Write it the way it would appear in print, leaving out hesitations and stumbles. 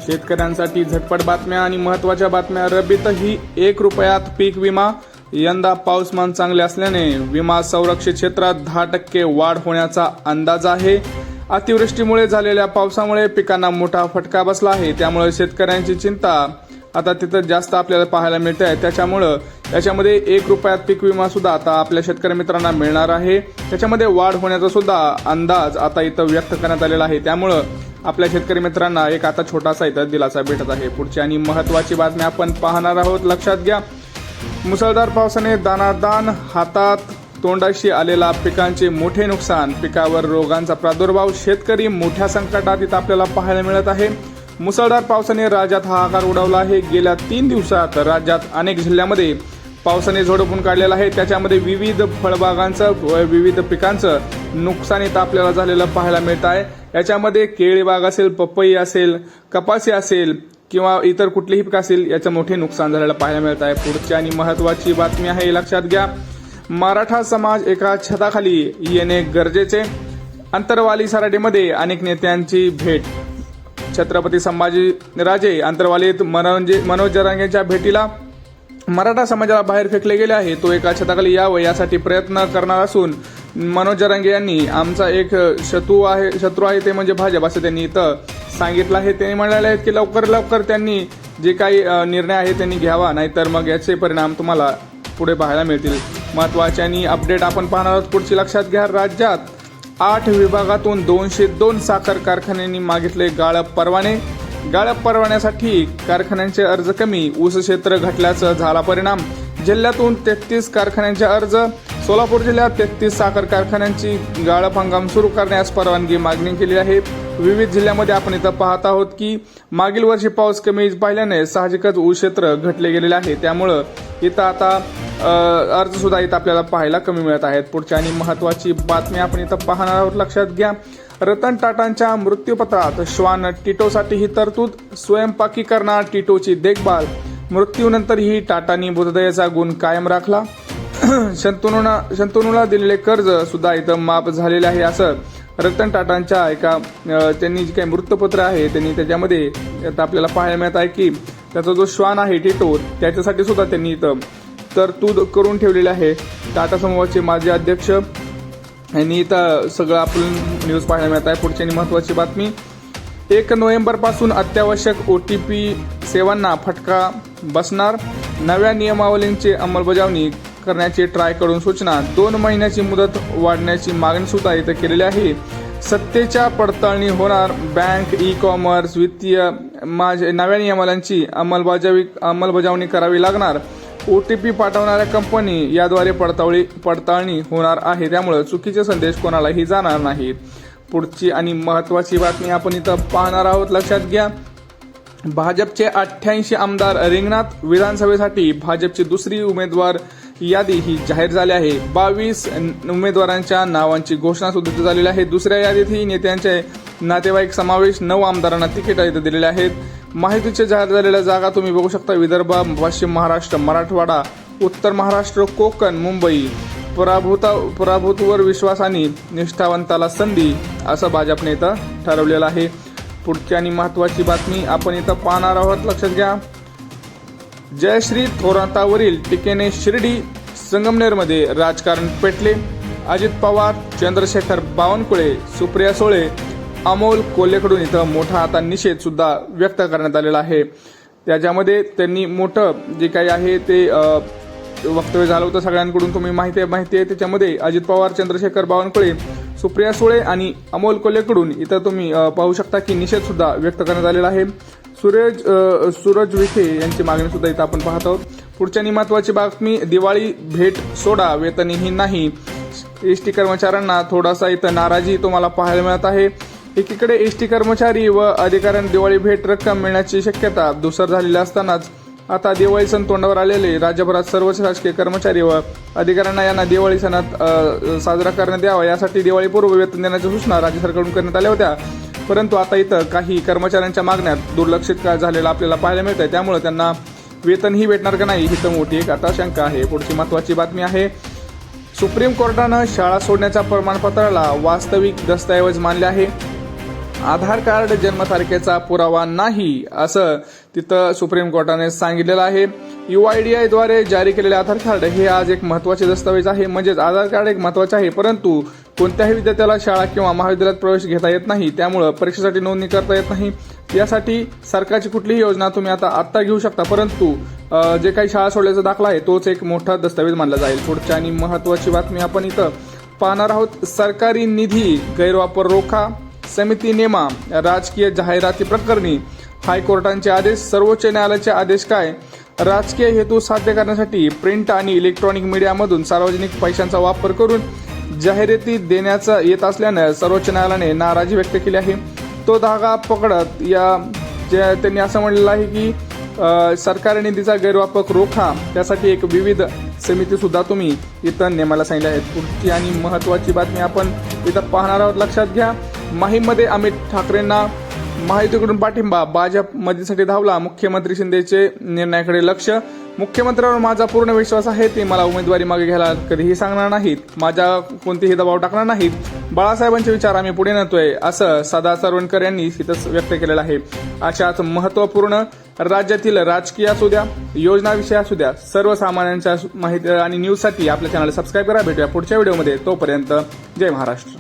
शेतकऱ्यांसाठी झटपट बातम्या आणि महत्त्वाच्या बातम्या. रब्बीतही 1 रुपयात पीक विमा. यंदा पाऊसमान चांगले असल्याने विमा संरक्षित क्षेत्रात 10% वाढ होण्याचा अंदाज आहे. अतिवृष्टीमुळे झालेल्या पावसामुळे पिकांना मोठा फटका बसला आहे. त्यामुळे शेतकऱ्यांची चिंता आता तिथं जास्त आपल्याला पाहायला मिळते आहे. त्याच्यामध्ये 1 रुपयात पीक विमा सुद्धा आता आपल्या शेतकरी मित्रांना मिळणार आहे. त्याच्यामध्ये वाढ होण्याचा सुद्धा अंदाज आता इथं व्यक्त करण्यात आलेला आहे. त्यामुळं आपल्या शेतकरी मित्रांना एक आता छोटासा इथं दिलासा भेटत आहे. पुढची आणि महत्वाची बातमी आपण पाहणार आहोत. लक्षात घ्या, मुसळधार पावसाने दानादान हातात तोंडाशी आलेला पिकांचे मोठे नुकसान. पिकावर रोगांचा प्रादुर्भाव. शेतकरी मोठ्या संकटात इथं आपल्याला पाहायला मिळत आहे. मुसळधार पावसाने राज्यात हाहाकार उडवला आहे. गेल्या 3 दिवसात राज्यात अनेक जिल्ह्यांमध्ये पावसाने झोडपून काढलेला आहे. त्याच्यामध्ये विविध फळबागांचं विविध पिकांचं नुकसान इथं आपल्याला झालेलं पाहायला मिळत आहे. याच्यामध्ये केळी बाग असेल, पपई असेल, कपासी असेल किंवा इतर कुठलीही पीक असेल, याचं मोठे नुकसान झालेलं पाहायला मिळत आहे. पुढची आणि महत्वाची बातमी आहे. लक्षात घ्या, मराठा समाज एका छताखाली येणे गरजेचे. अंतरवाली सराटीमध्ये अनेक नेत्यांची भेट. छत्रपती संभाजीराजे अंतरवालीत मनोज जरांगेंच्या भेटीला मराठा समाजाला बाहेर फेकले गेले आहे. तो एका छताखाली यावं यासाठी प्रयत्न करणार असून मनोज जरांगे यांनी आमचा एक शत्रू आहे ते म्हणजे भाजप असं त्यांनी इथं सांगितलं आहे. त्यांनी म्हणाले आहेत की लवकर त्यांनी जे काही निर्णय आहे त्यांनी घ्यावा, नाहीतर मग याचे परिणाम तुम्हाला पुढे पाहायला मिळतील. महत्वाचे आणि अपडेट आपण पाहणार आहोत. पुढची लक्षात घ्या, राज्यात 8 विभागातून 202 साखर कारखान्यांनी मागितले गाळप परवाने. गाळप परवान्यासाठी कारखान्यांचे अर्ज कमी. ऊस क्षेत्र घटल्याचा झाला परिणाम. जिल्ह्यातून 33 कारखान्यांचे अर्ज. सोलापूर जिल्ह्यात 33 साखर कारखान्यांची गाळप हंगाम सुरू करण्यास परवानगी मागणी केली आहे. विविध जिल्ह्यामध्ये आपण इथं पाहत आहोत की मागील वर्षी पाऊस कमी पाहिल्याने साहजिकच ऊस क्षेत्र घटले गेलेले आहे. त्यामुळं इथं आता अर्ज सुद्धा इथं आपल्याला पाहायला कमी मिळत आहेत. पुढची आणि महत्वाची बातमी आपण इथं पाहणार आहोत. लक्षात घ्या, रतन टाटांच्या मृत्यूपत्रात श्वान टिटोसाठी ही तरतूद. स्वयंपाकी करणार टिटोची देखभाल. मृत्यूनंतरही टाटांनी बुद्धदयेचा गुण कायम राखला. शंतनूला दिलेले कर्ज सुद्धा इथं माफ झालेले आहे. असं रतन टाटांच्या एका त्यांनी जे काही मृत्यूपत्र आहे त्यांनी त्याच्यामध्ये आपल्याला पाहायला मिळत आहे की त्याचा जो श्वान आहे टिटो, त्याच्यासाठी सुद्धा त्यांनी इथं तरतूद करून ठेवलेली आहे. टाटा समूहाचे माजी अध्यक्ष यांनी इथं सगळं आपण न्यूज पाहायला मिळत आहे. पुढची आणि महत्वाची बातमी, 1 नोव्हेंबरपासून अत्यावश्यक OTP सेवांना फटका बसणार. नव्या नियमावलींची अंमलबजावणी करण्याची ट्रायकडून सूचना. 2 महिन्याची मुदत वाढण्याची मागणी सुद्धा इथं केलेली आहे. सत्तेच्या पडताळणी होणार. बँक, ई-कॉमर्स, वित्तीय नव्या नियमावलींची अंमलबजावणी करावी लागणार. OTP पाठवणाऱ्या कंपनी याद्वारे पडताळणी होणार आहे. त्यामुळे चुकीचे संदेश कोणालाही जाणार नाहीत. पुढची आणि महत्वाची बातमी आपण इथं पाहणार आहोत. लक्षात घ्या, भाजपचे 88 आमदार रिंगणात. विधानसभेसाठी भाजपची दुसरी उमेदवार यादी ही जाहीर झाली आहे. 22 उमेदवारांच्या नावांची घोषणा सुद्धा झालेली आहे. दुसऱ्या यादीतही नेत्यांचे नातेवाईक समावेश. 9 आमदारांना तिकीट इथं दिलेले आहेत. माहितीचे जाहीर झालेल्या जागा तुम्ही बघू शकता. विदर्भ, पश्चिम महाराष्ट्र, मराठवाडा, उत्तर महाराष्ट्र, कोकण, मुंबई. पराभूतवर विश्वास आणि निष्ठावंताला संधी, असं भाजपने इथं ठरवलेलं आहे. पुढची आणि महत्वाची बातमी आपण इथं पाहणार आहोत. लक्षात घ्या, जयश्री थोरातावरील टीकेने शिर्डी संगमनेरमध्ये राजकारण पेटले. अजित पवार, चंद्रशेखर बावनकुळे, सुप्रिया सुळे, अमोल कोल्हेकडून इथं मोठा आता निषेध सुद्धा व्यक्त करण्यात आलेला आहे. त्याच्यामध्ये त्यांनी मोठं जे काही आहे ते वक्तव्य झालं होतं. सगळ्यांकडून तुम्ही माहिती आहे. त्याच्यामध्ये अजित पवार, चंद्रशेखर बावनकुळे, सुप्रिया सुळे आणि अमोल कोल्हेकडून इथं तुम्ही पाहू शकता की निषेध सुद्धा व्यक्त करण्यात आलेला आहे. सूरज विखे यांची मागणी सुद्धा इथं आपण पाहत आहोत. पुढच्या महत्वाची बातमी, दिवाळी भेट सोडा, वेतनही नाही. एसटी कर्मचाऱ्यांना थोडासा इथं नाराजी तुम्हाला पाहायला मिळत आहे. एकीकडे एसटी कर्मचारी व अधिकाऱ्यांना दिवाळी भेट रक्कम मिळण्याची शक्यता धुसर झालेली असतानाच आता दिवाळी सण तोंडावर आलेले राज्यभरात सर्वच शासकीय कर्मचारी व अधिकाऱ्यांना यांना दिवाळी सणात साजरा करण्यात यावा यासाठी दिवाळीपूर्व वेतन देण्याच्या सूचना राज्य सरकारकडून करण्यात आल्या होत्या. परंतु आता इथं काही कर्मचाऱ्यांच्या मागण्यात दुर्लक्षित झालेलं आपल्याला पाहायला मिळत आहे. त्यामुळे त्यांना वेतनही भेटणार का नाही ही तर मोठी एक आता शंका आहे. पुढची महत्वाची बातमी आहे, सुप्रीम कोर्टानं शाळा सोडण्याच्या प्रमाणपत्राला वास्तविक दस्तऐवज मानले आहे. आधार कार्ड जन्मतारखेचा पुरावा नाही असं तिथं सुप्रीम कोर्टाने सांगितलेलं आहे. UIDAI द्वारे जारी केलेले आधार कार्ड हे आज एक महत्वाचे दस्तावेज आहे. म्हणजेच आधार कार्ड एक महत्वाचे आहे, परंतु कोणत्याही विद्यार्थ्याला शाळा किंवा महाविद्यालयात प्रवेश घेता येत नाही, त्यामुळे परीक्षेसाठी नोंदणी करता येत नाही. यासाठी सरकारची कुठलीही योजना तुम्ही आता घेऊ शकता, परंतु जे काही शाळा सोडल्याचा दाखला आहे तोच एक मोठा दस्तावेज मानला जाईल. पुढची आणि महत्वाची बातमी आपण इथं पाहणार आहोत. सरकारी निधी गैरवापर रोखा समिती नेमा राजकीय जाहिराती प्रकरणी हायकोर्टाचे आदेश. सर्वोच्च न्यायालयाचे आदेश काय? राजकीय हेतू साध्य करण्यासाठी प्रिंट आणि इलेक्ट्रॉनिक मीडियामधून सार्वजनिक पैशांचा वापर करून जाहिराती देण्याचा येत असल्यानं सर्वोच्च न्यायालयाने नाराजी व्यक्त केली आहे. तो धागा पकडत त्यांनी असं म्हणलेलं आहे की सरकारी निधीचा गैरवापर रोखा, त्यासाठी एक विविध समिती सुद्धा तुम्ही इथं नेमायला सांगितले आहेत. पुढची आणि महत्वाची बातमी आपण इथं पाहणार आहोत. लक्षात घ्या, माहीममध्ये अमित ठाकरेंना महायुतीकडून पाठिंबा. भाजप मदतीसाठी धावला. मुख्यमंत्री शिंदेचे निर्णयाकडे लक्ष. मुख्यमंत्र्यांवर माझा पूर्ण विश्वास आहे, ते मला उमेदवारी मागे घ्यायला कधीही सांगणार नाहीत, माझा कोणतेही दबाव टाकणार नाहीत. बाळासाहेबांचे विचार आम्ही पुढे नेतोय असं सदा सरवणकर यांनी इथं व्यक्त केलेलं आहे. अशाच महत्वपूर्ण राज्यातील राजकीय असू द्या, योजनाविषयी असू द्या, सर्वसामान्यांच्या माहिती आणि न्यूजसाठी आपल्या चॅनलला सबस्क्राईब करा. भेटूया पुढच्या व्हिडिओमध्ये. तोपर्यंत जय महाराष्ट्र.